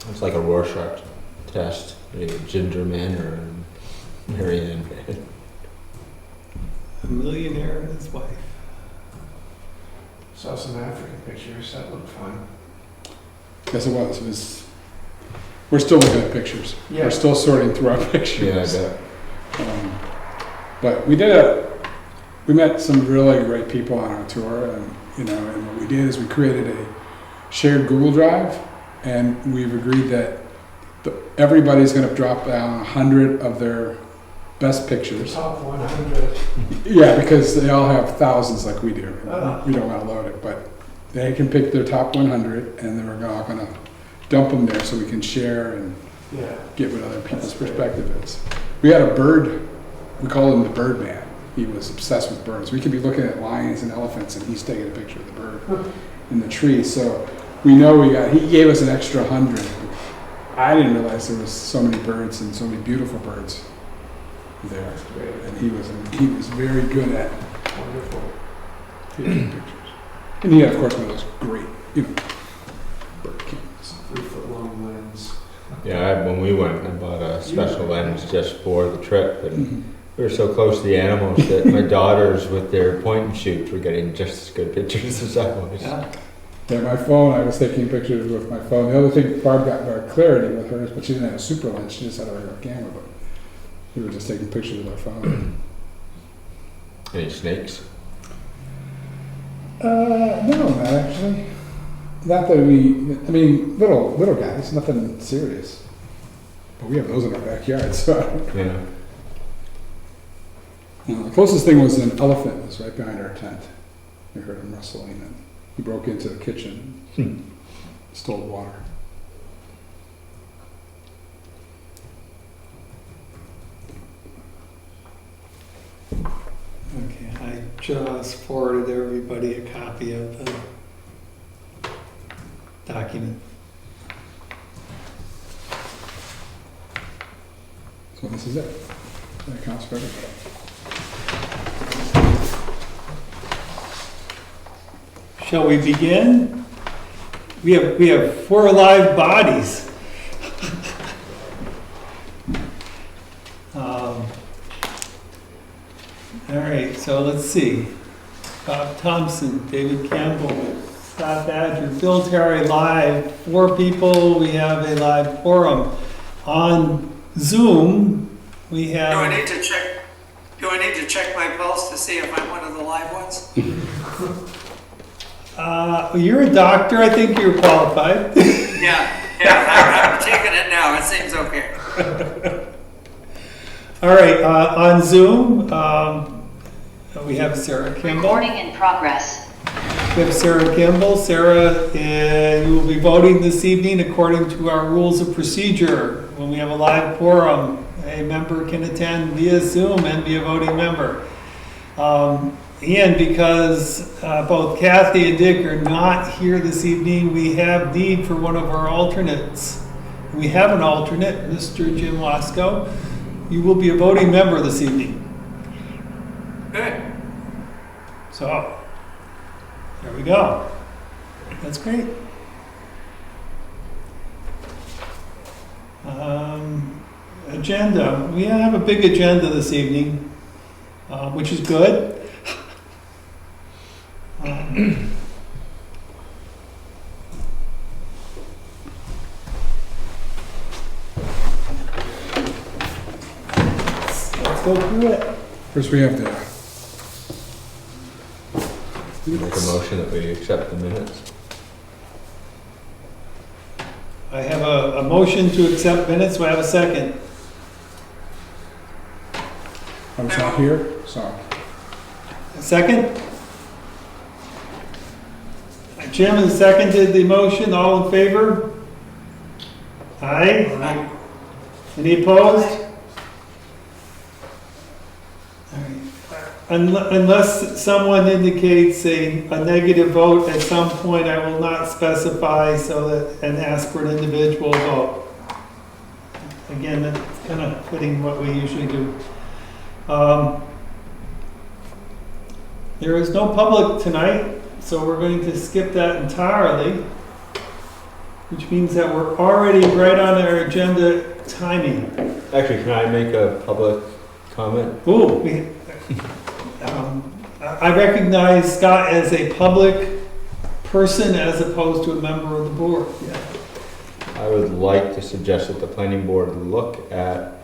It's like a Rorschach test. Ginger Man or Marianne Man. A millionaire and his wife. Saw some African pictures, that looked fun. Yes, it was. We're still looking at pictures. Yeah. We're still sorting through our pictures. Yeah, I bet. But we met some really great people on our tour, and and what we did is we created a shared Google Drive, and we've agreed that everybody's going to drop down 100 of their best pictures. Top 100. Yeah, because they all have thousands like we do. Oh. We don't want to load it, but they can pick their top 100, and then we're all going to dump them there so we can share and Yeah. get what other people's That's great. perspective is. We had a bird, we called him the Bird Man. He was obsessed with birds. We could be looking at lions and elephants, and he's taking a picture of the bird in the tree. So we know he gave us an extra 100. I didn't realize there was so many birds and so many beautiful birds there. That's great. And he was very good at Wonderful. taking pictures. And he had, of course, one of those great, bird cameras. 3-foot long lens. Yeah, when we went, I bought a special lens just for the trip, and Mhm. we were so close to the animals that my daughters, with their point and shoot, were getting just as good pictures as I was. Yeah. Yeah, my phone, I was taking pictures with my phone. The other thing, Barb got more clarity with hers, but she didn't have a super lens. She just had a regular camera, but we were just taking pictures with our phone. Any snakes? No, not actually. Not that little guys, nothing serious. But we have those in our backyard, so. Yeah. The closest thing was an elephant was right behind our tent. We heard him rustling, and he broke into the kitchen, stole water. Okay, I just forwarded everybody a copy of the document. So this is it. That counts for everybody. Shall we begin? We have 4 live bodies. All right, so let's see. Bob Thompson, David Campbell, Scott Badger, Bill Terry live. 4 people. We have a live forum. On Zoom, we have. Do I need to check my pulse to see if I'm one of the live ones? You're a doctor. I think you're qualified. Yeah, I'm taking it now. It seems okay. All right, on Zoom, we have Sarah Kimball. Recording in progress. We have Sarah Kimball. Sarah, you will be voting this evening according to our rules of procedure. When we have a live forum, a member can attend via Zoom and be a voting member. And because both Kathy and Dick are not here this evening, we have need for one of our alternates. We have an alternate, Mr. Jim Wasco. You will be a voting member this evening. Good. So, there we go. That's great. Agenda. We have a big agenda this evening, which is good. Let's go through it. First, we have the. Make a motion that we accept the minutes. I have a motion to accept minutes. Do I have a second? I was not here, sorry. A second? Jim has seconded the motion. All in favor? Aye. Any opposed? All right. Unless someone indicates a negative vote at some point, I will not specify and ask for an individual vote. Again, that's kind of fitting what we usually do. There is no public tonight, so we're going to skip that entirely, which means that we're already right on our agenda timing. Actually, can I make a public comment? Ooh, I recognize Scott as a public person as opposed to a member of the board. Yeah. I would like to suggest that the planning board look at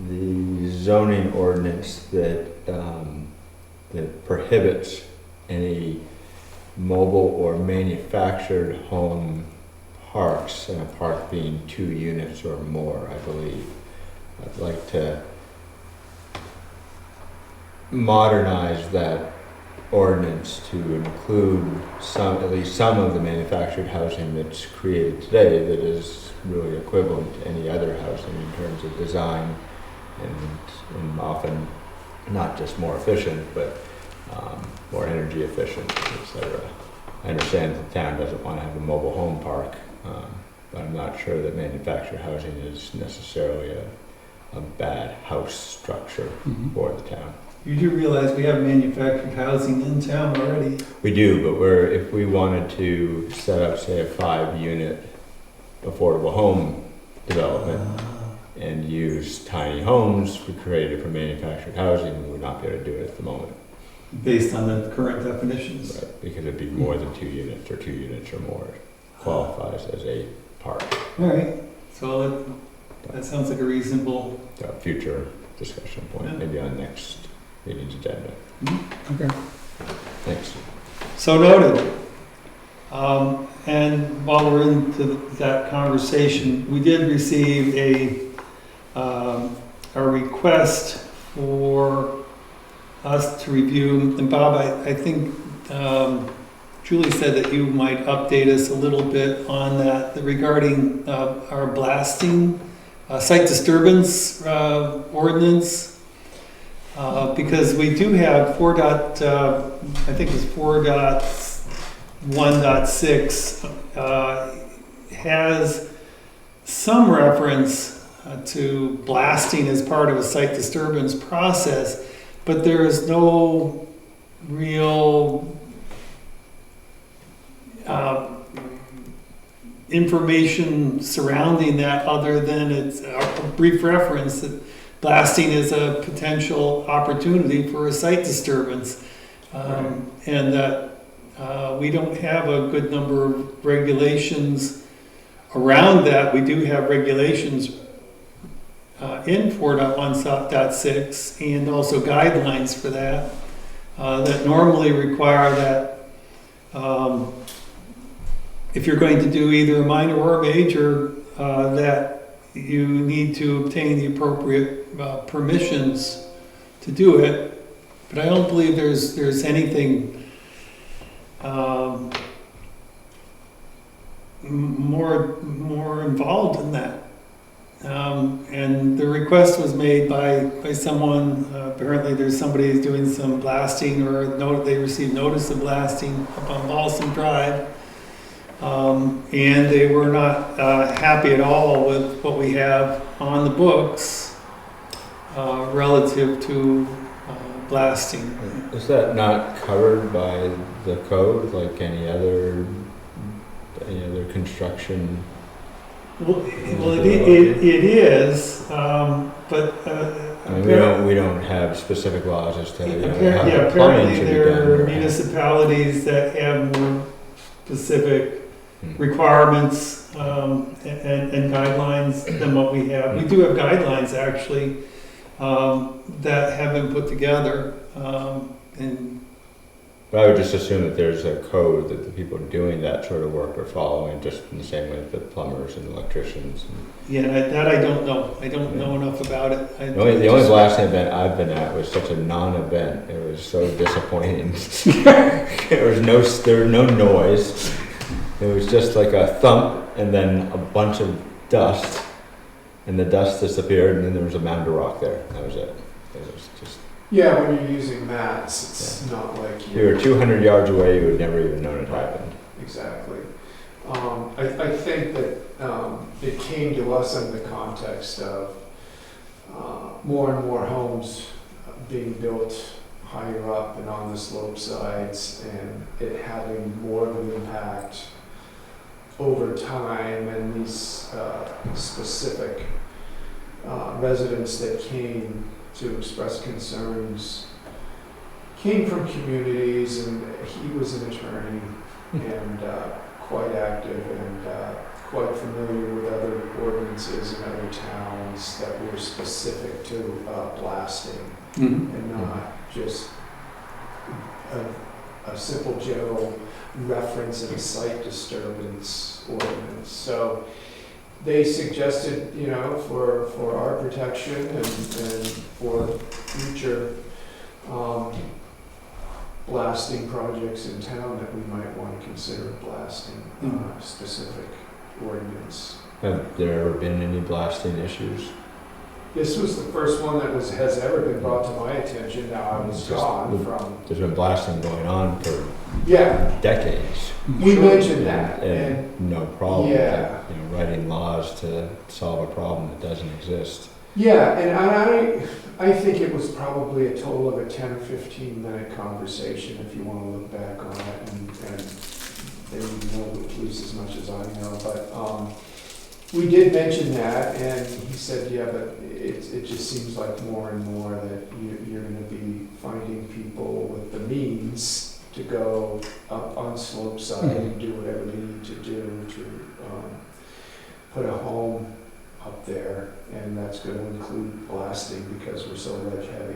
the zoning ordinance that prohibits any mobile or manufactured home parks, and a park being 2 units or more, I believe. I'd like to modernize that ordinance to include at least some of the manufactured housing that's created today that is really equivalent to any other housing in terms of design and often not just more efficient, but more energy efficient, etc. I understand the town doesn't want to have a mobile home park, but I'm not sure that manufactured housing is necessarily a bad house structure for the town. You do realize we have manufactured housing in town already? We do, but if we wanted to set up, say, a 5-unit affordable home development and use tiny homes we created for manufactured housing, we would not be able to do it at the moment. Based on the current definitions. Right, because it'd be more than 2 units or 2 units or more qualifies as a park. All right, so that sounds like a reasonable. Future discussion point, Yeah. maybe on next meeting's agenda. Okay. Thanks. So noted. And while we're into that conversation, we did receive a request for us to review, and Bob, I think Julie said that you might update us a little bit on that regarding our blasting, site disturbance ordinance. Because we do have 4.1.6 has some reference to blasting as part of a site disturbance process, but there is no real information surrounding that other than it's a brief reference that blasting is a potential opportunity for a site disturbance, and that we don't have a good number of regulations around that. We do have regulations in 4.1.6 and also guidelines for that that normally require that if you're going to do either a minor or a major, that you need to obtain the appropriate permissions to do it, but I don't believe there's anything more involved in that. And the request was made by someone. Apparently, there's somebody who's doing some blasting, or they received notice of blasting up on Balsam Drive. And they were not happy at all with what we have on the books relative to blasting. Is that not covered by the code like any other construction? Well, it is, but I mean, we don't have specific laws as to how apparently plumbing should be there done. are municipalities that have more specific requirements and guidelines than what we have. We do have guidelines actually that have been put together, and But I would just assume that there's a code that the people doing that sort of work are following, just in the same way that plumbers and electricians. yeah, that I don't know. I don't know enough about it. The only blasting event I've been at was such a non-event. It was so disappointing. There was no noise. It was just like a thump and then a bunch of dust, and the dust disappeared, and then there was a mound of rock there. That was it. It was just. Yeah, when you're using mats, it's not like If you were 200 yards away, you would never even known it happened. Exactly. I think that it came to us in the context of more and more homes being built higher up and on the slope sides, and it having more of an impact over time, and these specific residents that came to express concerns came from communities, and he was an attorney and quite active and quite familiar with other ordinances in other towns that were specific to blasting and not just a simple general reference in a site disturbance ordinance. So they suggested, you know, for our protection and for future blasting projects in town, that we might want to consider blasting specific ordinance. Have there ever been any blasting issues? This was the first one that has ever been brought to my attention. Now I was It's just gone the- from, There's been blasting going on for yeah, decades. we mentioned that, and And no problem. Yeah. You know, writing laws to solve a problem that doesn't exist. yeah, and I think it was probably a total of a 10 or 15 minute conversation, if you want to look back on it, and they know at least as much as I know, but we did mention that, and he said, yeah, but it just seems like more and more that you're going to be finding people with the means to go up on slope side and do whatever they need to do to put a home up there, and that's going to include blasting because we're so ledge heavy.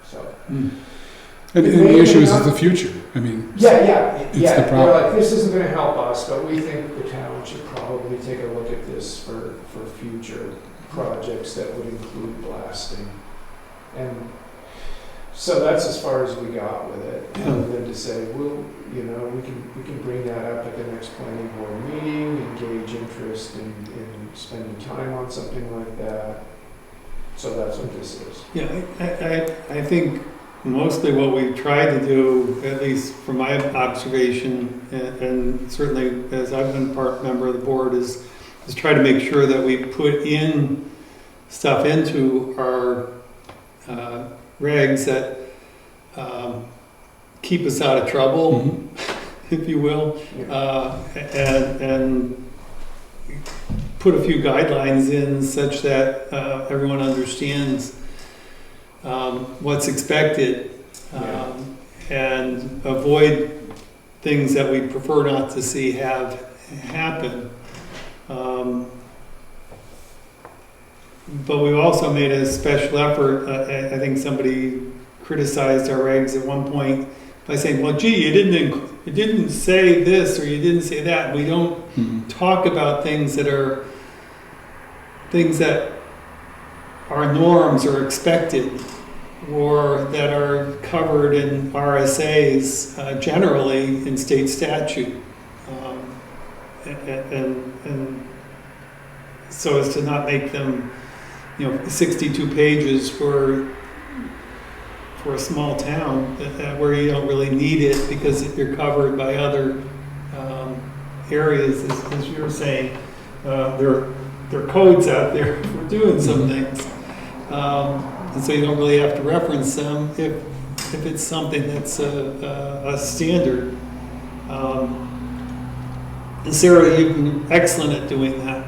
So And the issue is the future. I mean, yeah. the They're problem. like, this isn't going to help us, but we think the town should probably take a look at this for future projects that would include blasting. And so that's as far as we got with it. And then to say, well, you know, we can bring that up at the next planning board meeting, engage interest in spending time on something like that. So that's what this is. Yeah, I think mostly what we've tried to do, at least from my observation, and certainly as I've been part member of the board, is try to make sure that we put in stuff into our regs that keep us out of trouble, if you will, and put a few guidelines in such that everyone understands what's expected, and avoid things that we prefer not to see happen. But we've also made a special effort. I think somebody criticized our regs at one point by saying, "Well, gee, you didn't say this or you didn't say that." We don't talk about things that are norms or expected, or that are covered in RSAs, generally in state statute, and so as to not make them, 62 pages for a small town where you don't really need it because you're covered by other areas, as you were saying. There are codes out there for doing some things. And so you don't really have to reference them if it's something that's a standard. And Sarah, you've been excellent at doing that.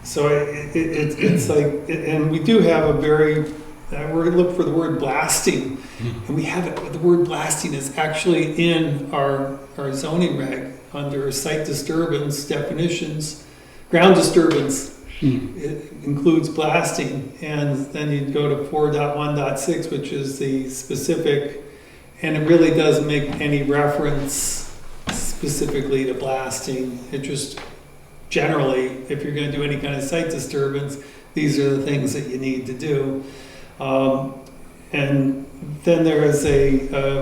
So it's like, and we do have a very, we're going to look for the word blasting, and we have it, the word blasting is actually in our zoning reg under site disturbance definitions. Ground disturbance, it includes blasting, and then you'd go to 4.1.6, which is the specific, and it really doesn't make any reference specifically to blasting. It just generally, if you're going to do any kind of site disturbance, these are the things that you need to do. And then there is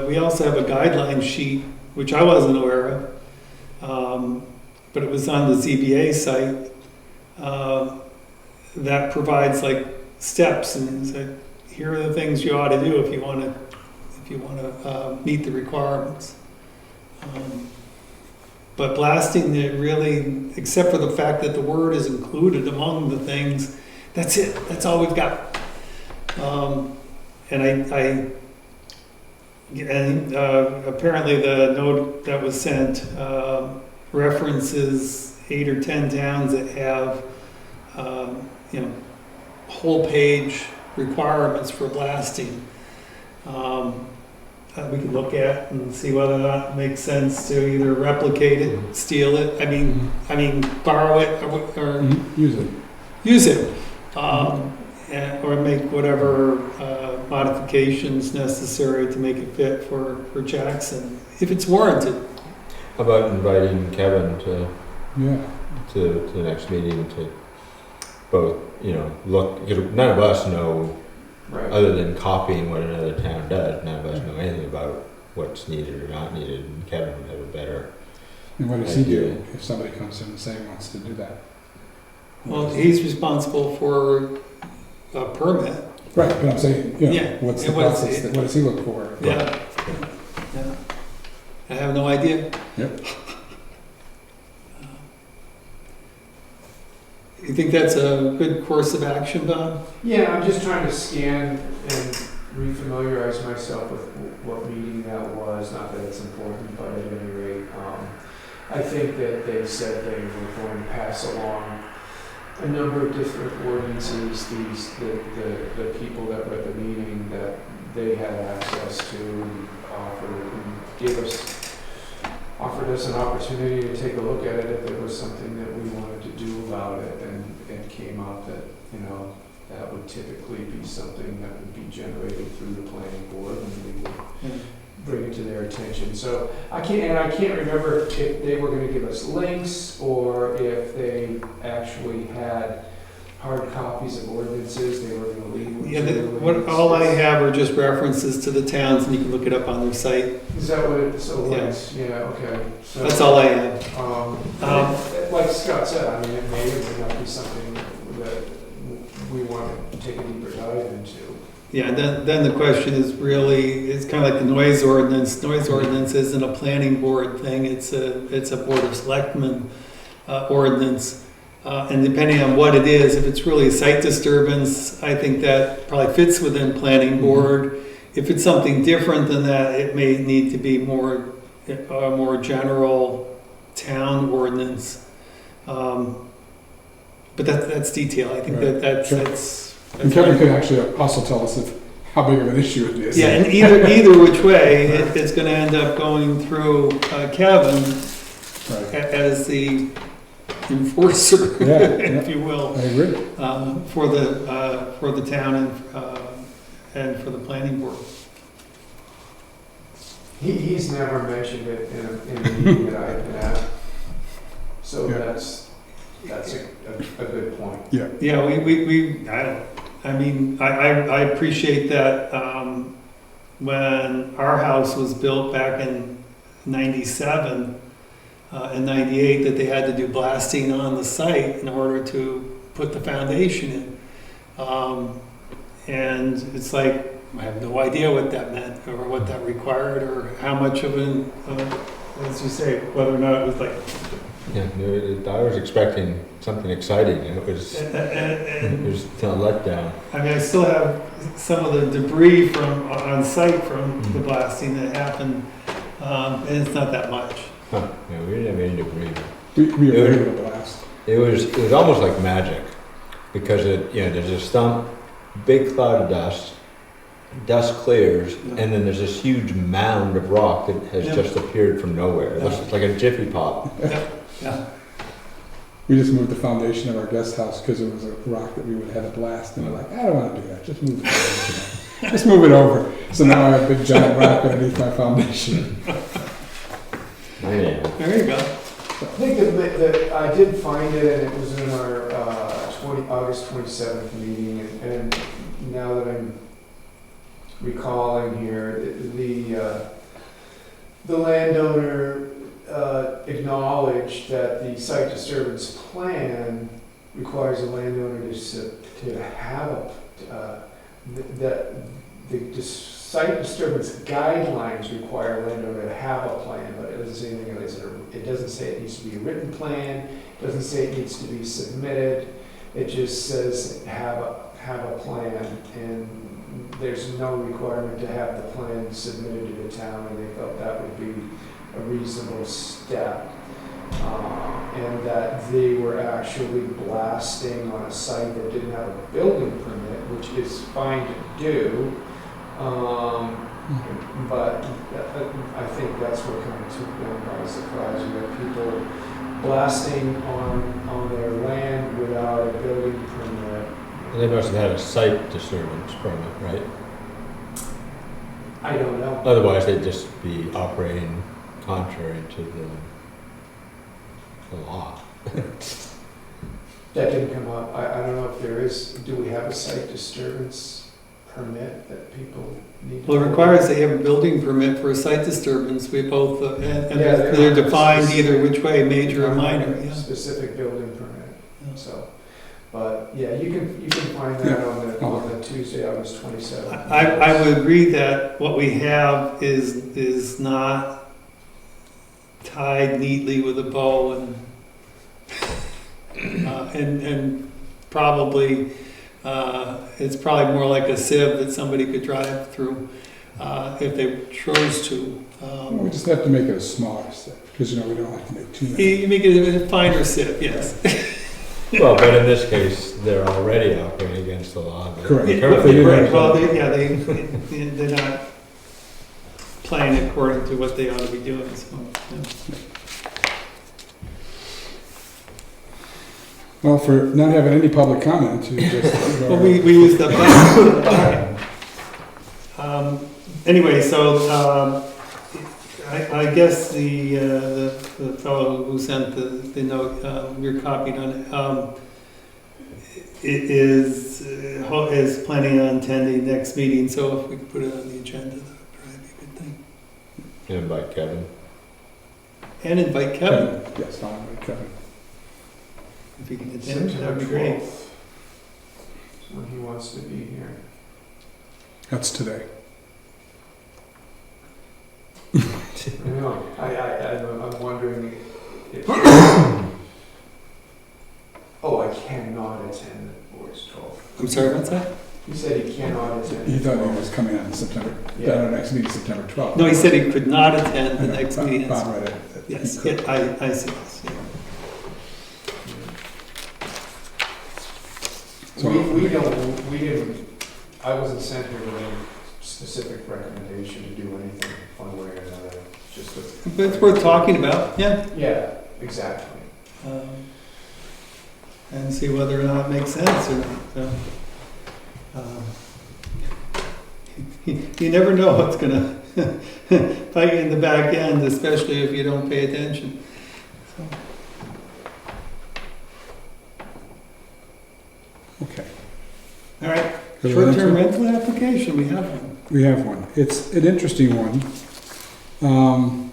we also have a guideline sheet, which I wasn't aware of, but it was on the ZBA site, that provides like steps and said, here are the things you ought to do if you want to meet the requirements. But blasting, it really, except for the fact that the word is included among the things, that's it. That's all we've got. And apparently the note that was sent references 8 or 10 towns that have, whole page requirements for blasting. We could look at and see whether or not it makes sense to either replicate it, steal it, borrow it, or Use it. use it, or make whatever modifications necessary to make it fit for Jackson, if it's warranted. How about inviting Kevin to Yeah. the next meeting to both, look, because none of us know, Right. other than copying what another town does, none of us know anything about what's needed or not needed, and Kevin would have a better. And what does he do Idea. if somebody comes in and say he wants to do that? Well, he's responsible for a permit. Right, but I'm saying, Yeah, what's the and what's process, it- what does he look for? Yeah. I have no idea. Yep. You think that's a good course of action, Bob? Yeah, I'm just trying to scan and refamiliarize myself with what meeting that was, not that it's important, but at any rate, I think that they said they were going to pass along a number of different ordinances, the people that were at the meeting that they had access to and offered us an opportunity to take a look at it if there was something that we wanted to do about it, and it came up that, that would typically be something that would be generated through the planning board, and we would bring it to their attention. So I can't remember if they were going to give us links or if they actually had hard copies of ordinances they were going to leave with you. All I have are just references to the towns, and you can look it up on their site. Is that what it, so Yeah. links, yeah, okay. So, That's all I have. like Scott said, I mean, it may or may not be something that we want to take a deeper dive into. Yeah, and then the question is really, it's kind of like the noise ordinance. Noise ordinance isn't a planning board thing, it's a Board of Selectmen ordinance. And depending on what it is, if it's really a site disturbance, I think that probably fits within planning board. If it's something different than that, it may need to be a more general town ordinance. But that's detail. I think Right. that's And Kevin could actually also tell us how big of an issue it is. yeah, and either which way, it's going to end up going through Kevin Right. as the enforcer, Yeah, if you will, I agree. for the town and for the planning board. He's never mentioned it in a meeting that I've been at, so Yeah. that's a good point. Yeah, I appreciate that when our house was built back in '97 and '98, that they had to do blasting on the site in order to put the foundation in. And it's like, I have no idea what that meant or what that required or how much of an, as you say, whether or not it was like. Yeah, I was expecting something exciting, and it was a letdown. I mean, I still have some of the debris on site from the blasting that happened, and it's not that much. Huh. Yeah, we didn't have any debris. We were able to blast. It was almost like magic, because there's a stump, big cloud of dust clears, and then there's this huge mound of rock that has just appeared from nowhere. It looks like a Jiffy Pop. Yeah. We just moved the foundation of our guest house because it was a rock that we would have to blast, and we're like, I don't want to do that. Just move it over. Just move it over. So now I have a big giant rock underneath my foundation. Man. There you go. I think that I did find it, and it was in our August 27th meeting, and now that I'm recalling here, the landowner acknowledged that the site disturbance plan requires a landowner to have that the site disturbance guidelines require a landowner to have a plan, but it doesn't say anything like that. It doesn't say it needs to be a written plan. It doesn't say it needs to be submitted. It just says have have a plan, and there's no requirement to have the plan submitted to the town, and they felt that would be a reasonable step. And that they were actually blasting on a site that didn't have a building permit, which is fine to do. But I think that's what kind of took them by surprise. You had people blasting on their land without a building permit. They must have had a site disturbance permit, right? I don't know. Otherwise, they'd just be operating contrary to the law. That didn't come up. I don't know if there is, do we have a site disturbance permit that people need? Well, it requires they have a building permit for a site disturbance. We both, and Yeah, they're defined either which way, major or minor, yeah. Specific building permit, Yeah. so. But, yeah, you can find that on the Tuesday, August 27th. I would agree that what we have is not tied neatly with a bow and probably, it's probably more like a sieve that somebody could drive through, if they chose to. We just have to make it a smaller step, because, we don't have to make too many. You make it a finer sieve, yes. Well, but in this case, they're already operating against the law. Correct. Right, well, they're not playing according to what they ought to be doing, so, yeah. Well, for not having any public comment, you just. Well, we used up that. Anyway, so, I guess the fellow who sent the note, you're copied on it, is planning on attending next meeting, so if we could put it on the agenda, that would probably be a good thing. Invite Kevin. And invite Kevin, Yes, I'll invite Kevin. if he can attend, September that would be great. 12th is when he wants to be here. That's today. I know, I'm wondering if... Oh, I cannot attend the board's 12th. I'm sorry, what's that? He said he cannot attend. He the thought he 12th. was coming on September, Yeah. our next meeting, September 12th. No, he said he could not attend I the know, next Bob- meeting. Bob read it. Yes, He could. yeah, I see this, yeah. So- We didn't, I wasn't sent here with any specific recommendation to do anything one way or another, just to... But it's worth talking about, yeah. Yeah, exactly. And see whether or not it makes sense or not. So, you never know what's gonna bite you in the back end, especially if you don't pay attention. So, Okay. all right, Go to the short-term next rental application, we have one. We have one. It's an interesting one. I'm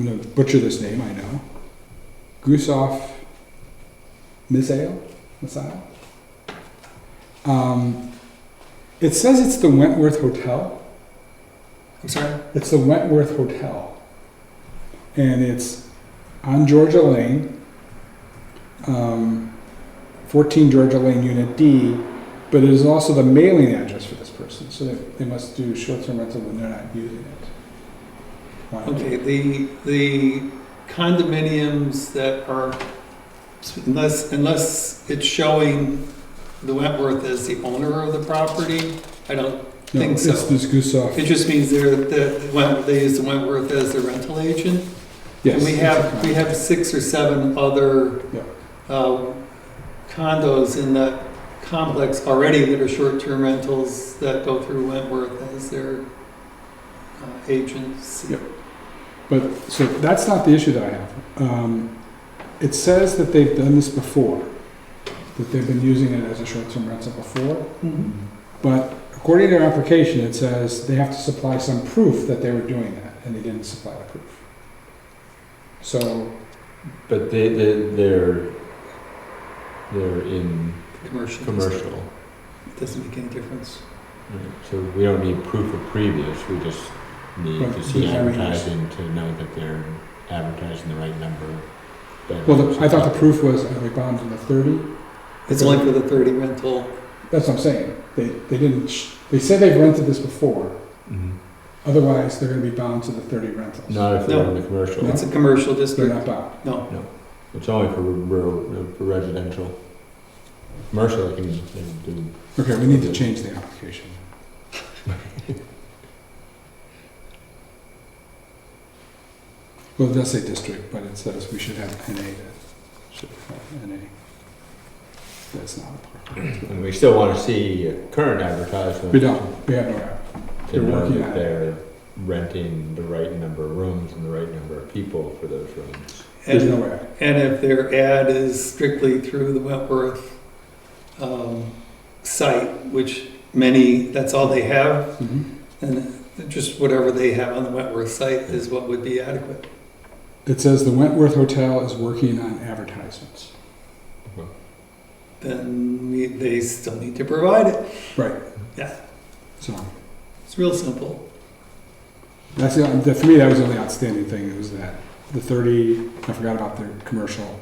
going to butcher this name, I know. Gusoff Misael? It says it's the Wentworth Hotel. I'm sorry? It's the Wentworth Hotel. And it's on Georgia Lane, 14 Georgia Lane, Unit D, but it is also the mailing address for this person, so they must do short-term rental when they're not using it. Why not? Okay, the condominiums that are, unless it's showing the Wentworth as the owner of the property, I don't No, think it's so. this Gusoff. It just means they use the Wentworth as the rental agent. Yes. And we have 6 or 7 other condos in that complex already that are short-term rentals that go through Wentworth as their agents. Yep. But, so that's not the issue that I have. It says that they've done this before, that they've been using it as a short-term rental before, Mhm. but according to their application, it says they have to supply some proof that they were doing that, and they didn't supply the proof. So, But they're in Commercial. commercial. It doesn't make any difference. Right, so we don't need proof of previous, we just need Right, to see the areas. advertising to know that they're advertising the right number. then. Well, I thought the proof was, are we bound to the 30? It's only for the 30 rental. That's what I'm saying. They didn't, they said they've rented this before. Mhm. Otherwise, they're gonna be bound to the 30 rentals. Not if they're No. in the commercial. No. It's a commercial They're district. not bound. No. It's only for rural, for residential. Commercial, they can do. Okay, we need to change the application. Well, it does say district, but it says we should have NA. Should have NA. That's not a part. And we still want to see a current advertisement. We don't, we have no app. To They're know working that on it. they're renting the right number of rooms and the right number of people for those rooms. There's And, no app. and if their ad is strictly through the Wentworth site, which many, that's all they have, Mhm. and just whatever they have on the Wentworth site is what would be adequate. It says the Wentworth Hotel is working on advertisements. Then they still need to provide it. Right. Yeah. So, It's real simple. that's for me, that was the only outstanding thing, was that the 30, I forgot about the commercial.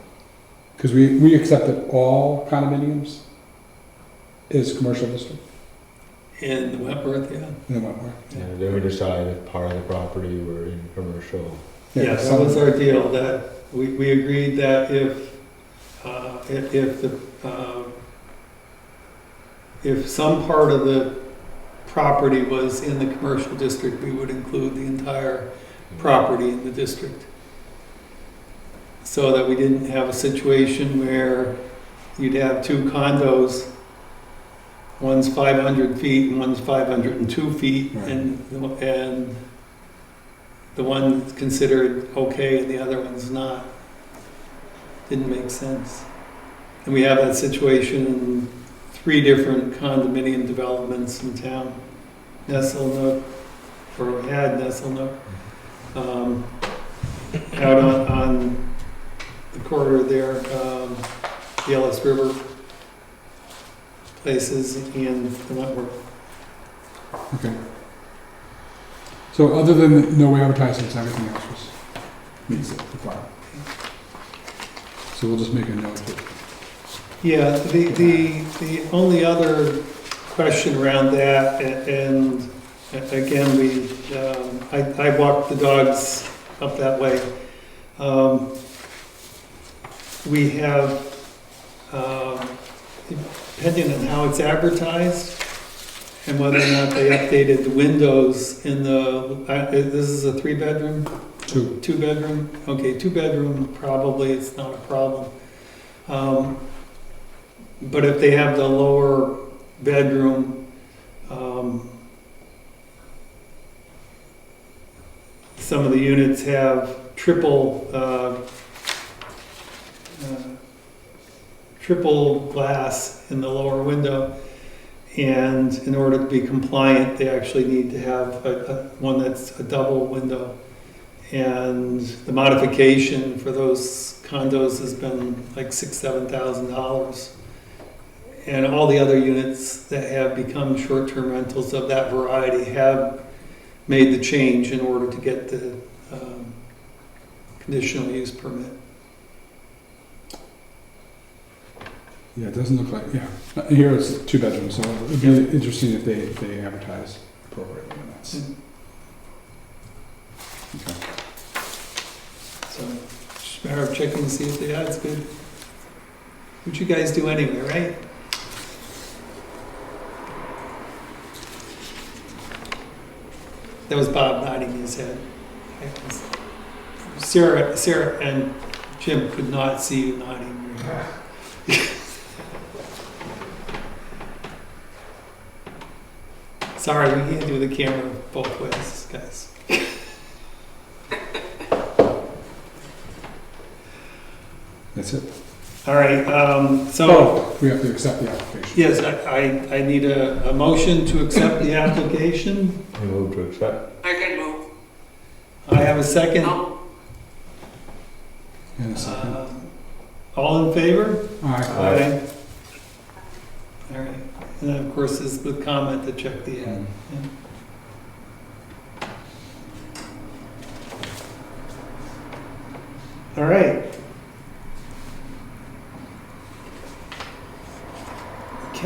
Because we accepted all condominiums as commercial district In the Wentworth, yeah. in Wentworth. And then we decide if part of the property were in commercial. Yeah, that some- was our deal, that we agreed that if some part of the property was in the commercial district, we would include the entire property in the district. So that we didn't have a situation where you'd have two condos, one's 500 feet and one's 502 feet, Right. and the one considered okay and the other one's not. Didn't make sense. And we have that situation in 3 different condominium developments in town. Nesselnook, or had Nesselnook, out on the corridor there, the Ellis River places and the Wentworth. Okay. So other than no advertisements, everything else was, meets the requirement. So we'll just make a note that, Yeah, the only other question around that, and again, I walked the dogs up that way. We have, depending on how it's advertised, and whether or not they updated the windows in this is a 3-bedroom? 2. 2-bedroom? Okay, 2-bedroom, probably it's not a problem. But if they have the lower bedroom, some of the units have triple glass in the lower window. And in order to be compliant, they actually need to have one that's a double window. And the modification for those condos has been like $6,000-7,000. And all the other units that have become short-term rentals of that variety have made the change in order to get the conditional use permit. Yeah, it doesn't look like, yeah. Here it's 2 bedrooms, so it'd be interesting if they advertise appropriately. And that's, okay. So just a matter of checking to see if the ad's good. What you guys do anyway, right? That was Bob nodding his head. Sarah and Jim could not see you nodding your head. Sorry, we can't do the camera both ways, guys. That's it. All right, so, Oh, we have to accept the application. yes, I need a motion to accept the application. I move to accept. I can move. I have a second. No, In a second. All in favor? Aye. All right, and then of course is with comment to check the ad. Yeah. All right,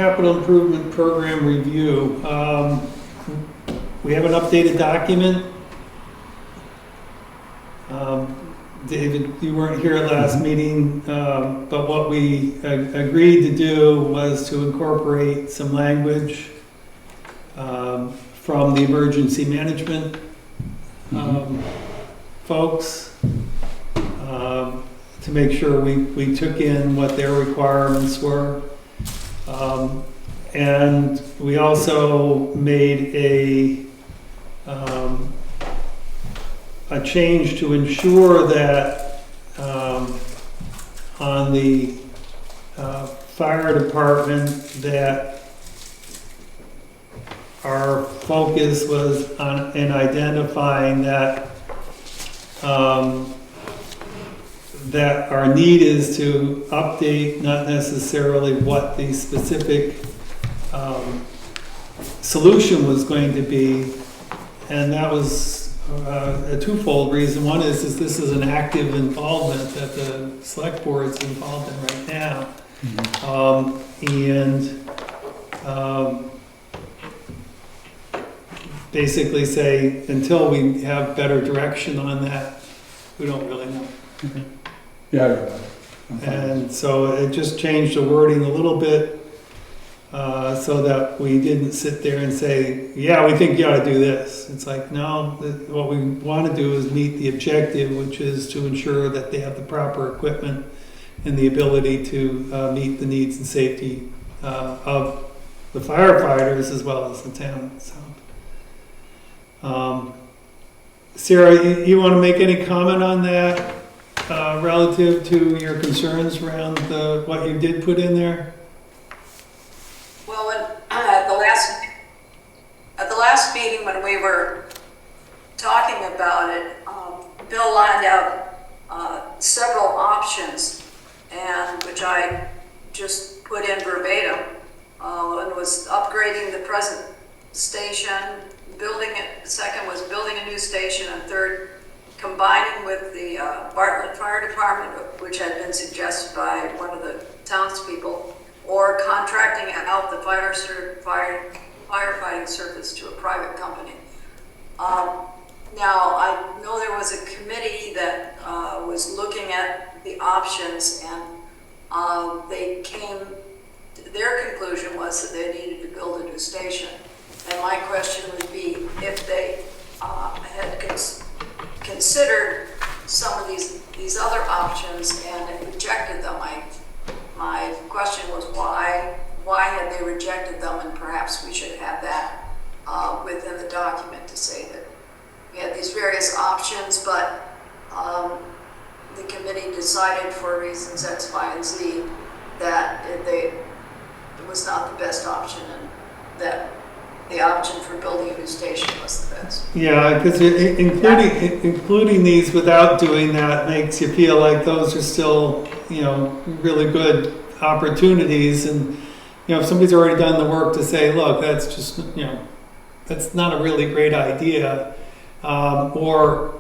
capital improvement program review. We have an updated document. David, you weren't here at last meeting, but what we agreed to do was to incorporate some language from the emergency management folks to make sure we took in what their requirements were. And we also made a change to ensure that on the fire department that our focus was on in identifying that that our need is to update, not necessarily what the specific solution was going to be, and that was a twofold reason. One is this is an active involvement that the select board's involved in right now. Basically say, until we have better direction on that, we don't really know. Yeah, I read that. And so it just changed the wording a little bit so that we didn't sit there and say, yeah, we think you ought to do this. It's like, no, what we want to do is meet the objective, which is to ensure that they have the proper equipment and the ability to meet the needs and safety of the firefighters as well as the town. So, Sarah, you want to make any comment on that relative to your concerns around what you did put in there? Well, at the last meeting when we were talking about it, Bill lined out several options, and which I just put in verbatim. One was upgrading the present station, building it. The second was building a new station, and third, combining with the Bartlett Fire Department, which had been suggested by one of the townspeople, or contracting out the firefighting service to a private company. Now, I know there was a committee that was looking at the options, and their conclusion was that they needed to build a new station. And my question would be if they had considered some of these other options and rejected them. My question was why had they rejected them, and perhaps we should have that within the document to say that we had these various options, but the committee decided for reasons X, Y, and Z that it was not the best option, and that the option for building a new station was the best. Yeah, because including these without doing that makes you feel like those are still, really good opportunities. And, if somebody's already done the work to say, look, that's just, that's not a really great idea. Or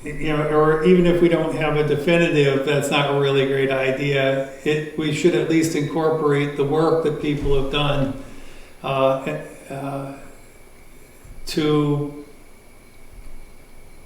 even if we don't have a definitive, that's not a really great idea. We should at least incorporate the work that people have done to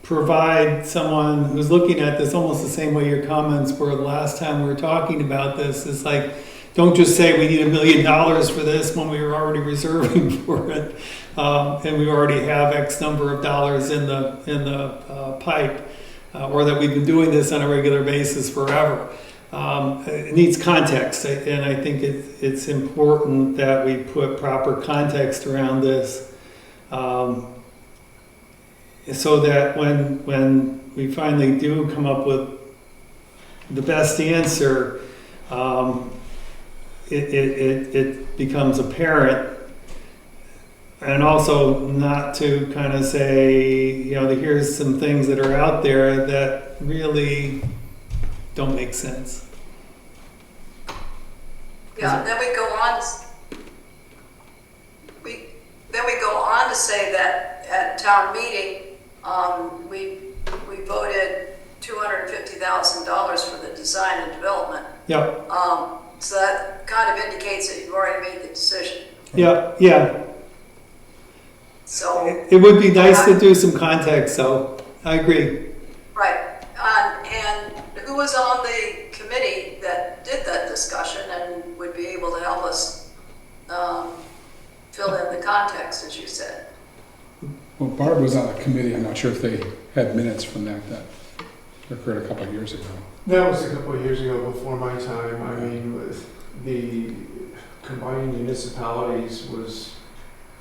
provide someone who's looking at this almost the same way your comments were the last time we were talking about this. It's like, don't just say we need $1 million for this when we were already reserving for it, and we already have X number of dollars in the pipe, or that we've been doing this on a regular basis forever. It needs context, and I think it's important that we put proper context around this, so that when we finally do come up with the best answer, it becomes apparent. And also not to kind of say, here's some things that are out there that really don't make sense. Yeah, then we go on. Then we go on to say that at town meeting, we voted $250,000 for the design and development. Yep. So that kind of indicates that you've already made the decision. Yeah. So, It would be nice to do some context, so I agree. right. And who was on the committee that did that discussion and would be able to help us fill in the context, as you said? Well, Barb was on the committee. I'm not sure if they had minutes from that occurred a couple of years ago. That was a couple of years ago, before my time. I mean, with the combining municipalities was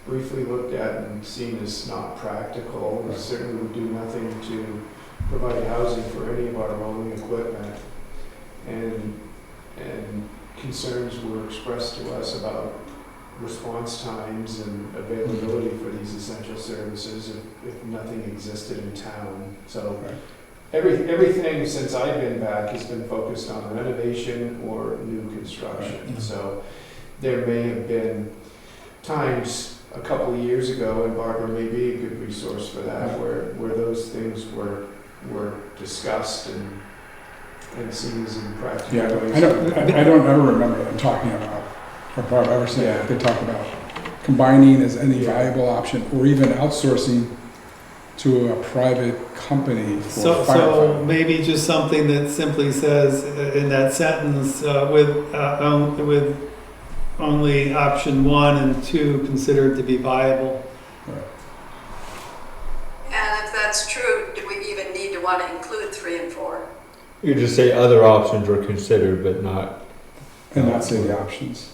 briefly looked at and seen as not practical. It Right. certainly would do nothing to provide housing for any of our rolling equipment. And concerns were expressed to us about response times and availability for these essential services if nothing existed in town. So Right. everything since I've been back has been focused on renovation or new construction. Right. So there may have been times a couple of years ago, and Barbara may be a good resource for that, where those things were discussed and seen as impractical. Yeah, ways. I don't ever remember them talking about, or Barb ever saying Yeah. that they talk about combining as any Yeah. viable option, or even outsourcing to a private company for So firefighting. maybe just something that simply says in that sentence, with only option 1 and 2 considered to be viable. And if that's true, do we even need to want to include 3 and 4? You just say other options were considered, but not. And not say the options.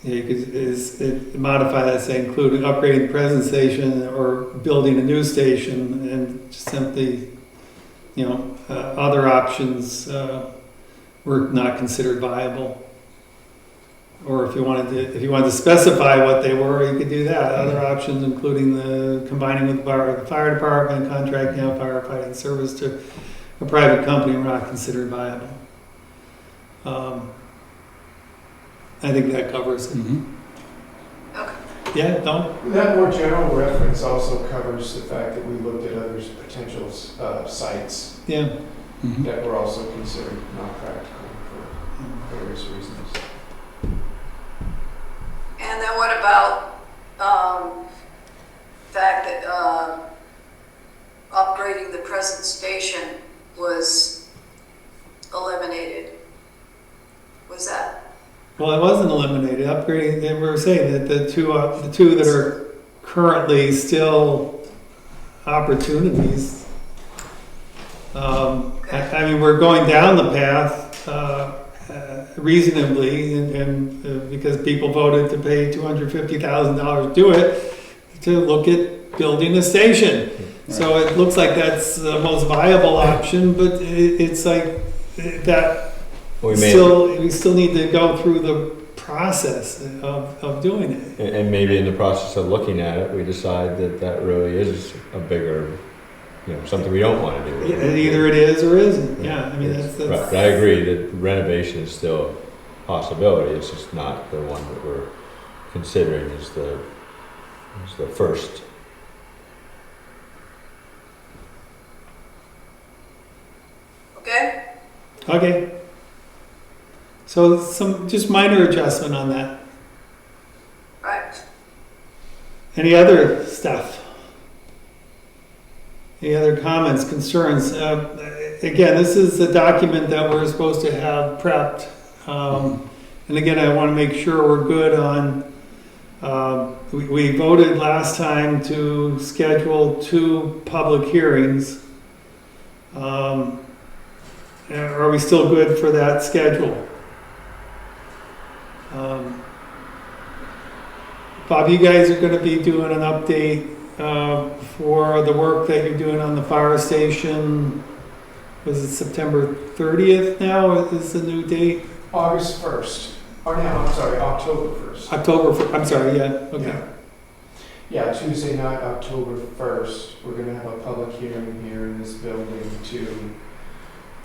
Yeah, you could modify that, say including upgrading the present station or building a new station, and just simply, other options were not considered viable. Or if you wanted to specify what they were, you could do that. Other options, including the combining with the fire department, contracting out firefighting service to a private company, were not considered viable. I think that covers it. Mhm. Okay. Yeah, don't. That more general reference also covers the fact that we looked at other potential sites Yeah. Mhm. that were also considered not practical for various reasons. And then what about the fact that upgrading the present station was eliminated? Was that? Well, it wasn't eliminated. Upgrading. We were saying that the two that are currently still opportunities. I mean, we're going down the path reasonably, and because people voted to pay $250,000 to do it, to look at building a station. So it looks like that's the most viable option, but it's like that. We still need to go through the process of doing it. And maybe in the process of looking at it, we decide that really is a bigger, something we don't want to do. Either it is or isn't. Yeah, I mean that's Right. But I agree that renovation is still a possibility. It's just not the one that we're considering as the first. Okay? okay. So some just minor adjustment on that. Right. Any other stuff? Any other comments, concerns? Again, this is a document that we're supposed to have prepped. And again, I want to make sure we're good on, we voted last time to schedule 2 public hearings. Are we still good for that schedule? Bob, you guys are going to be doing an update for the work that you're doing on the fire station. Was it September 30th now? Is the new date? August 1st. Or no, I'm sorry, October 1st. I'm sorry, yeah, okay. Yeah, Tuesday night, October 1st, we're going to have a public hearing here in this building to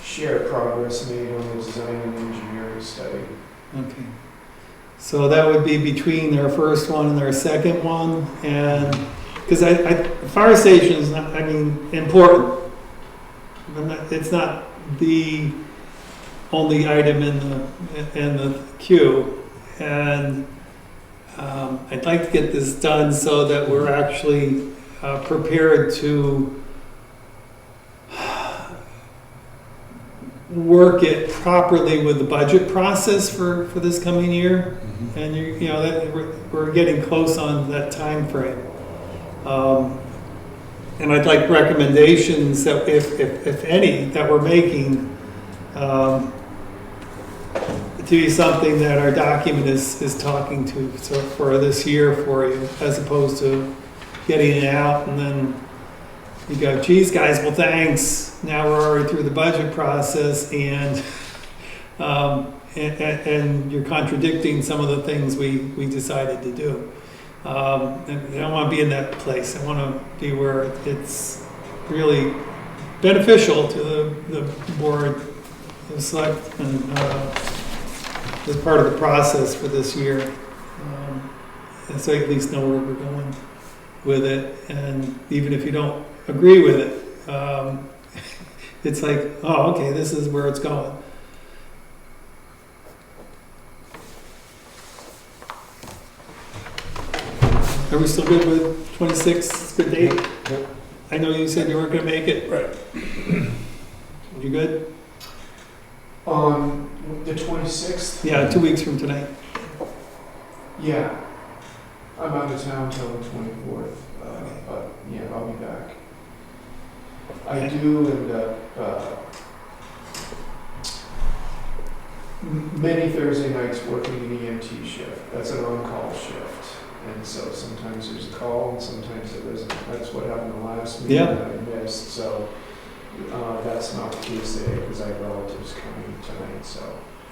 share progress made on the design and engineering study. Okay. So that would be between their first one and their second one, and, because the fire station is not, I mean, important. But it's not the only item in the queue, and I'd like to get this done so that we're actually prepared to work it properly with the budget process for this coming year. And you know that we're getting close on that time frame. And I'd like recommendations that if any that we're making to be something that our document is talking to, so for this year for you, as opposed to getting it out and then you go, geez guys, well thanks, now we're already through the budget process, and you're contradicting some of the things we decided to do. And I don't want to be in that place. I want to be where it's really beneficial to the board, the select, and as part of the process for this year. And so I at least know where we're going with it. And even if you don't agree with it, it's like, oh, okay, this is where it's going. Are we still good with 26? Good date? Yep. I know you said you weren't going to make it. Right. You good? On the 26th? Yeah, 2 weeks from tonight. Yeah. I'm out of town till the 24th, but yeah, I'll be back. I do end up many Thursday nights working an EMT shift. That's an on-call shift. And so sometimes there's a call and sometimes there isn't. That's what happened the last meeting Yeah. that I missed. So that's not the case today because I have relatives coming tonight. So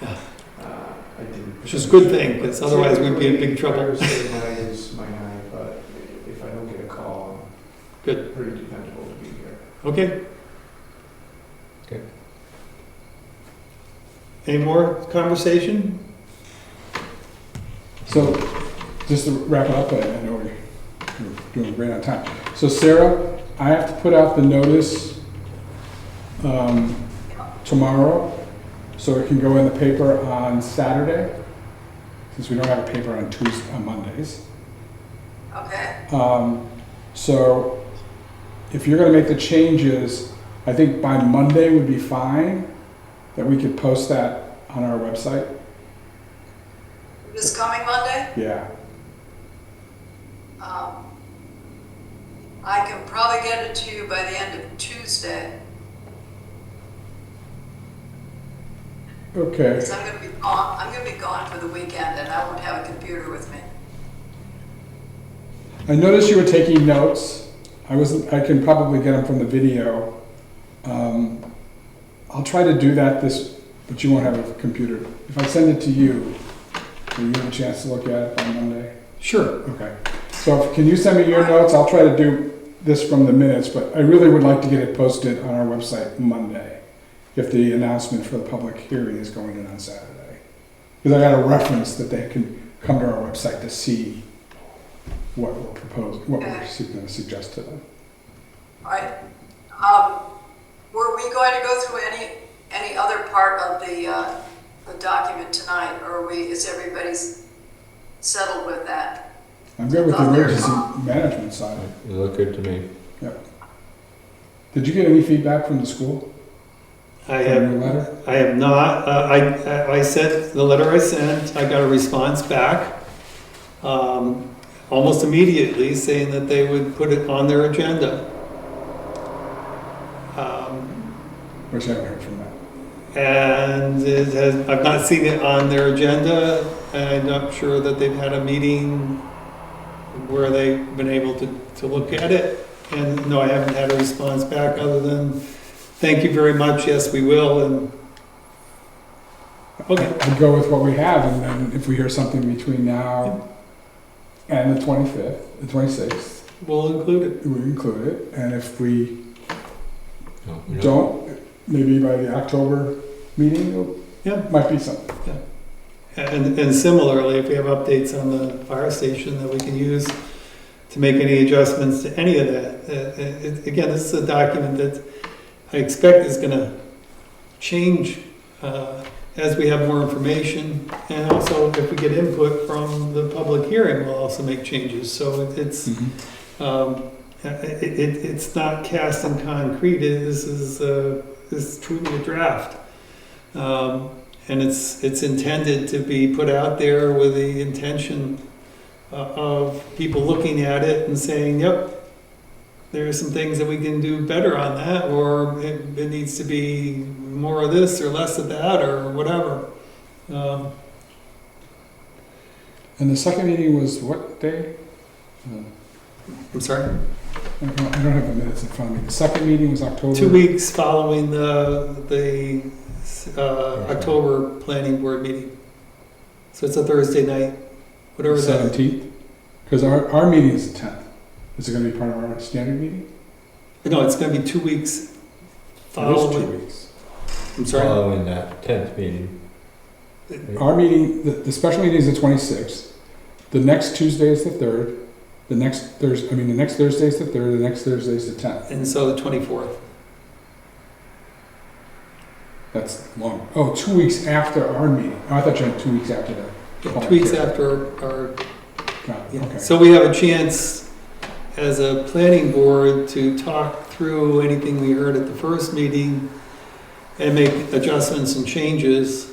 I didn't. Which is a good thing, because otherwise we'd be in big trouble. Thursday night is my night, but if I don't get a call, I'm Good. pretty dependable to be here. Okay. Okay. Any more conversation? So, just to wrap up, I know we're doing great on time. So Sarah, I have to put out the notice tomorrow, so it can go in the paper on Saturday, since we don't have a paper on Mondays. Okay, So if you're gonna make the changes, I think by Monday would be fine, that we could post that on our website. this coming Monday, Yeah. I can probably get it to you by the end of Tuesday, Okay. because I'm gonna be gone for the weekend and I won't have a computer with me. I noticed you were taking notes. I can probably get them from the video. I'll try to do that but you won't have a computer. If I send it to you, will you have a chance to look at it by Monday? Sure. Okay. So can you send me your notes? I'll try to do this from the minutes, but I really would like to get it posted on our website Monday, if the announcement for the public hearing is going in on Saturday. Because I got a reference that they can come to our website to see what we're proposing, what we're going to suggest to them. All right, were we going to go through any other part of the document tonight, or is everybody settled with that? I'm good with the emergency management side. You look good to me. Yep. Did you get any feedback from the school? I From have. your letter? I have not. I sent the letter I sent. I got a response back almost immediately saying that they would put it on their agenda. Which I haven't heard from them. And I've not seen it on their agenda, and I'm not sure that they've had a meeting where they've been able to look at it. And no, I haven't had a response back other than, thank you very much, yes, we will, and, okay. I'd go with what we have, and then if we hear something between now and the 25th, the 26th, We'll include it. we include it. And if we No, we don't, maybe by the October meeting, Yeah. it might be something. And similarly, if we have updates on the fire station that we can use to make any adjustments to any of that. Again, this is a document that I expect is gonna change as we have more information. And also, if we get input from the public hearing, we'll also make changes. So it's, it's not cast in concrete. This is truly a draft. And it's intended to be put out there with the intention of people looking at it and saying, yep, there are some things that we can do better on that, or it needs to be more of this or less of that, or whatever. And the second meeting was what day? I'm sorry? I don't have the minutes in front of me. The second meeting was October? 2 weeks following the October planning board meeting. So it's a Thursday night, whatever that. 17th? Because our meeting is the 10th. Is it going to be part of our standard meeting? No, it's going to be 2 weeks It is following. 2 weeks. I'm sorry? Following that 10th meeting. Our meeting, the special meeting is the 26th. The next Tuesday is the 3rd. The next Thursday is the 3rd. The next Thursday is the 10th. And so the 24th. That's long. Oh, 2 weeks after our meeting. Oh, I thought you meant 2 weeks after that. 2 weeks after our. Got it. Yeah. Okay. So we have a chance as a planning board to talk through anything we heard at the first meeting and make adjustments and changes,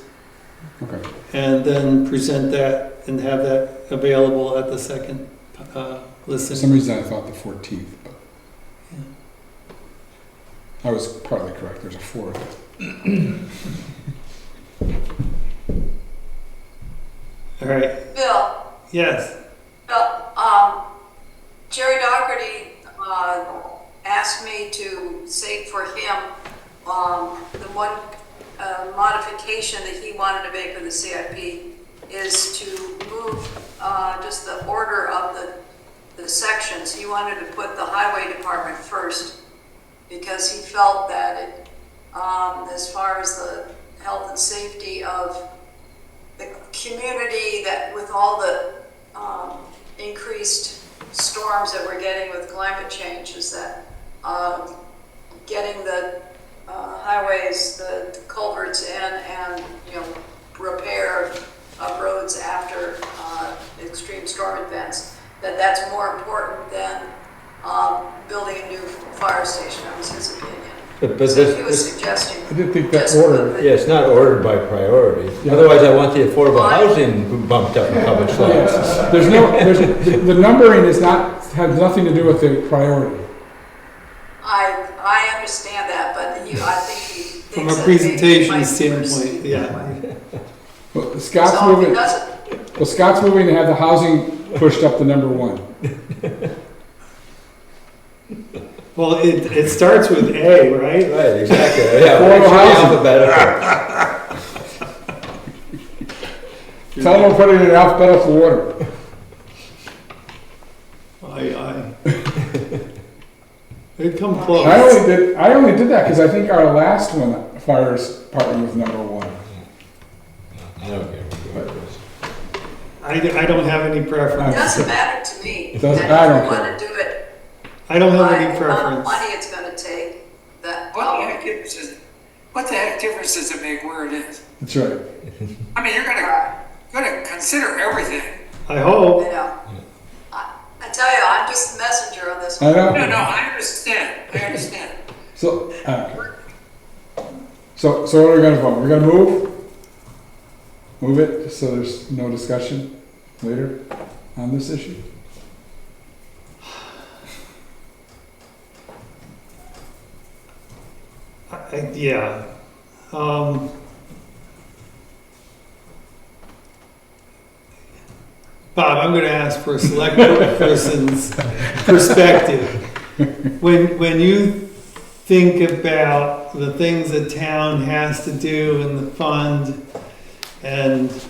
Okay. and then present that and have that available at the second For listen. some reason, I thought the 14th, but Yeah. I was partly correct. There's a 4th. All right. Bill, Yes. Jerry Doherty asked me to say for him the one modification that he wanted to make with the CIP is to move just the order of the sections. He wanted to put the highway department first because he felt that it, as far as the health and safety of the community, that with all the increased storms that we're getting with climate change, is that getting the highways, the culverts in, and repair of roads after extreme storm events, that's more important than building a new fire station. That was his opinion. But So he was this, suggesting. I didn't think that just order. move it. yeah, it's not ordered by priority. Yeah. Otherwise, I want the affordable housing bumped up a couple slots. Yes. The numbering has nothing to do with the priority. I understand that, but I think he From thinks a that maybe it presentation might be worse. standpoint, yeah. Well, Scott's So if moving. it doesn't, Well, Scott's moving to have the housing pushed up to number 1. Well, it starts with A, right? Right, exactly. Yeah, Affordable it's alphabetical. Tell them we're putting it in alphabetical order. Aye. They'd come close. I only did that because I think our last one, fire department, was number 1. I don't care what it is. I don't have any it preference. doesn't matter to me. It doesn't- And I don't if you care. want to do it, I don't have any by the amount of preference. money it's going to take, that, What the heck difference does it make where it is? That's right. I mean, you're gonna consider everything. I hope. I tell you, I'm just the messenger on this I one. know. No, I understand. So, so what are we gonna vote? We're gonna move it so there's no discussion later on this issue? Yeah. Bob, I'm going to ask for a select person's perspective. When you think about the things the town has to do in the fund, and is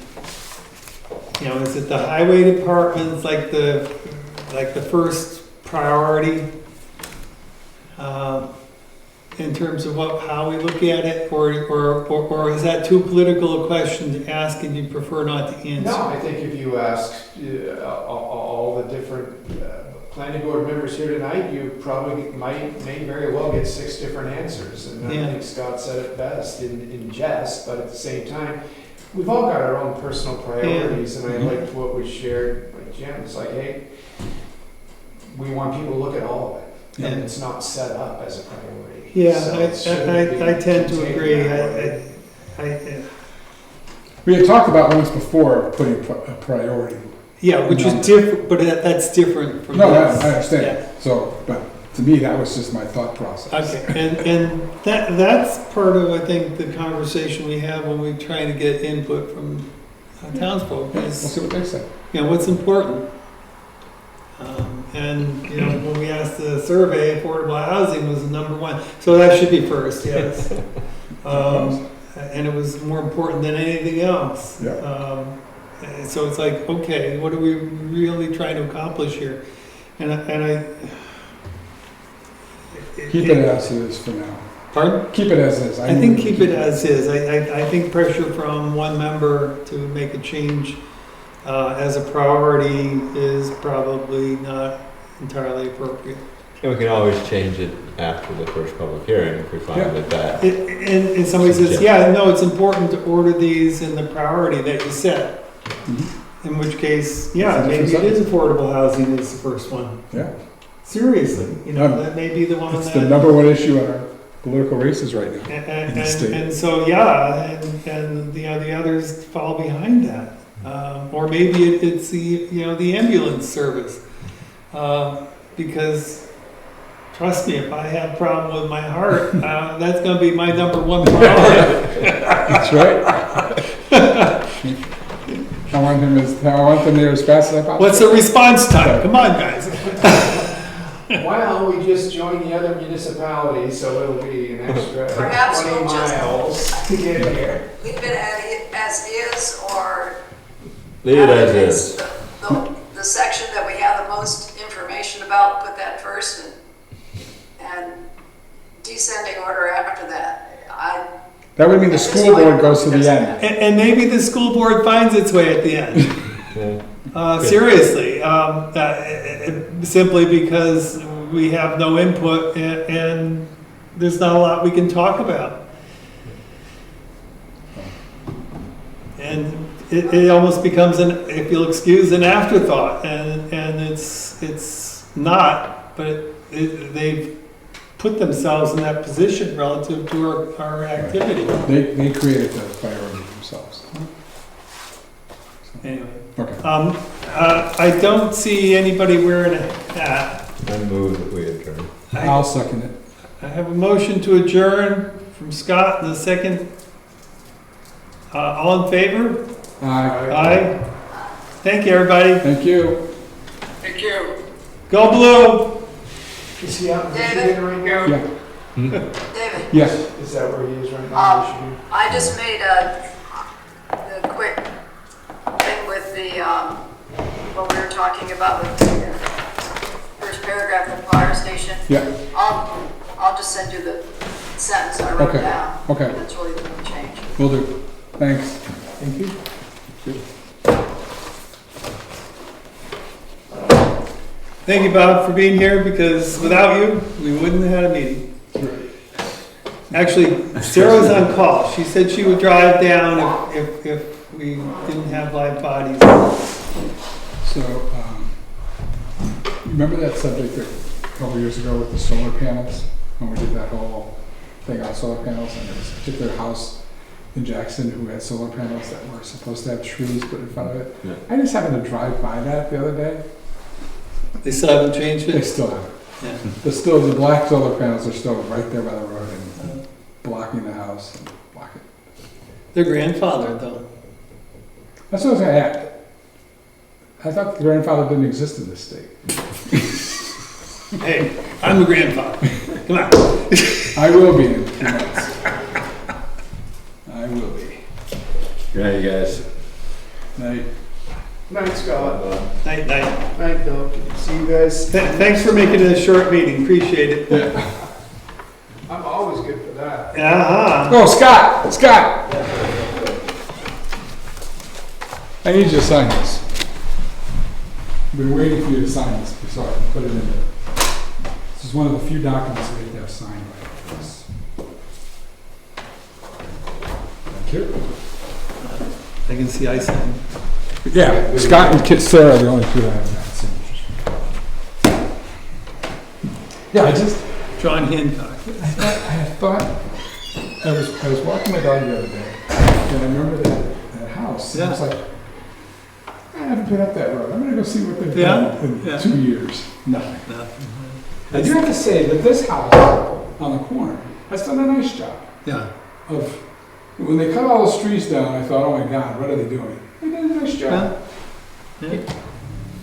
it the highway department's like the first priority? in terms of how we look at it, or is that too political a question to ask and you prefer not to answer? No, I think if you ask all the different planning board members here tonight, you probably may very well get 6 different answers. And Yeah. I think Scott said it best in jest, but at the same time, we've all got our own personal priorities, and I liked what was shared by Jim. It's like, hey, we want people to look at all of it, and it's not set up as a priority. Yeah, So it shouldn't be I tend to taken agree. that way. We had talked about once before putting a priority. Yeah, which is different, but that's different from No, this. I understand. Yeah. So, but to me, that was just my thought process. Okay, and that's part of, I think, the conversation we have when we try to get input from townsfolk We'll is, see what they say. you know, what's important. And, you know, when we asked the survey, affordable housing was the number 1. So that should be first, yes. And it was more important than anything else. Yeah. So it's like, okay, what are we really trying to accomplish here? And I Keep it as is for now. Pardon? Keep it as is. I think keep it as is. I think pressure from one member to make a change as a priority is probably not entirely appropriate. And we can always change it after the first public hearing if we find Yeah. that. And somebody says, yeah, no, it's important to order these in the priority that you set. Mhm. In which case, It's yeah, a maybe different it is affordable housing is the first one. Yeah. Seriously, you know, Yeah. that may be the one It's that. the number 1 issue in our political races right now. in the state. And so, yeah, and the others fall behind that. Or maybe it's the ambulance service. Because, trust me, if I have a problem with my heart, that's gonna be my number 1 priority. That's right. I want them there as fast as I possibly. What's the response time? Come on, guys. Well, we just joined the other municipalities, so it'll be an extra Perhaps 20 we'll just- miles to get here. Leave it as is, or. Leave it as It's is. The section that we have the most information about, put that first, and descending order after that. That would mean the school board goes to the end. And maybe the school board finds its way at the end. Yeah. Seriously, simply because we have no input and there's not a lot we can talk about. And it almost becomes if you'll excuse, an afterthought, and it's not, but they've put themselves in that position relative to our activity. They created the priority themselves. Anyway. Okay. I don't see anybody wearing a hat. I move that we adjourn. I'll second it. I have a motion to adjourn from Scott and a second. All in favor? Aye. Aye. Thank you, everybody. Thank you. Thank you. Go Blue! Is he out in David? Michigan right now? Yeah. David, Yes. Is that where he is right now, Michigan? I just made a quick thing with when we were talking about the first paragraph of the fire station. Yeah. I'll just send you the sentence I wrote Okay. down. Okay. That's really the only change. Will do. Thanks. Thank you. Thank you, Bob, for being here, because without you, we wouldn't have had a meeting. Actually, Sarah was on call. She said she would drive down if we didn't have live bodies. So, remember that subject a couple years ago with the solar panels? When we did that whole thing on solar panels, and there was a particular house in Jackson who had solar panels that were supposed to have trees put in front of it. Yeah. I just happened to drive by that the other day. They still haven't changed They it? still have it. Yeah. The black solar panels are still right there by the road and blocking the house and blocking. They're grandfathered, though. That's what I was gonna add. I thought the grandfather didn't exist in this state. Hey, I'm a grandfather. Come on. I will be in 2 months. I will be. Good night, you guys. Night. Night, Scott. Night, night. Night, Bill. See you guys. Thanks for making it a short meeting. Appreciate it. Yeah. I'm always always good for that. Yeah. Oh, Scott! I need you to sign this. I've been waiting for you to sign this so I can put it in there. This is one of the few documents that you have to have signed by us. Thank you. I can see I signed. Yeah, Scott and Sarah are the only two that haven't got signatures. Yeah, I just, John Hancock. I thought, I was walking my dog the other day, and I remember that house. And I was like, I haven't been up that road. I'm gonna go see what they've done in Yeah. 2 years. Nothing. No. I do have to say that this house on the corner has done a nice job Yeah. of, when they cut all those trees down, I thought, oh my God, what are they doing? They did a nice job. Yeah.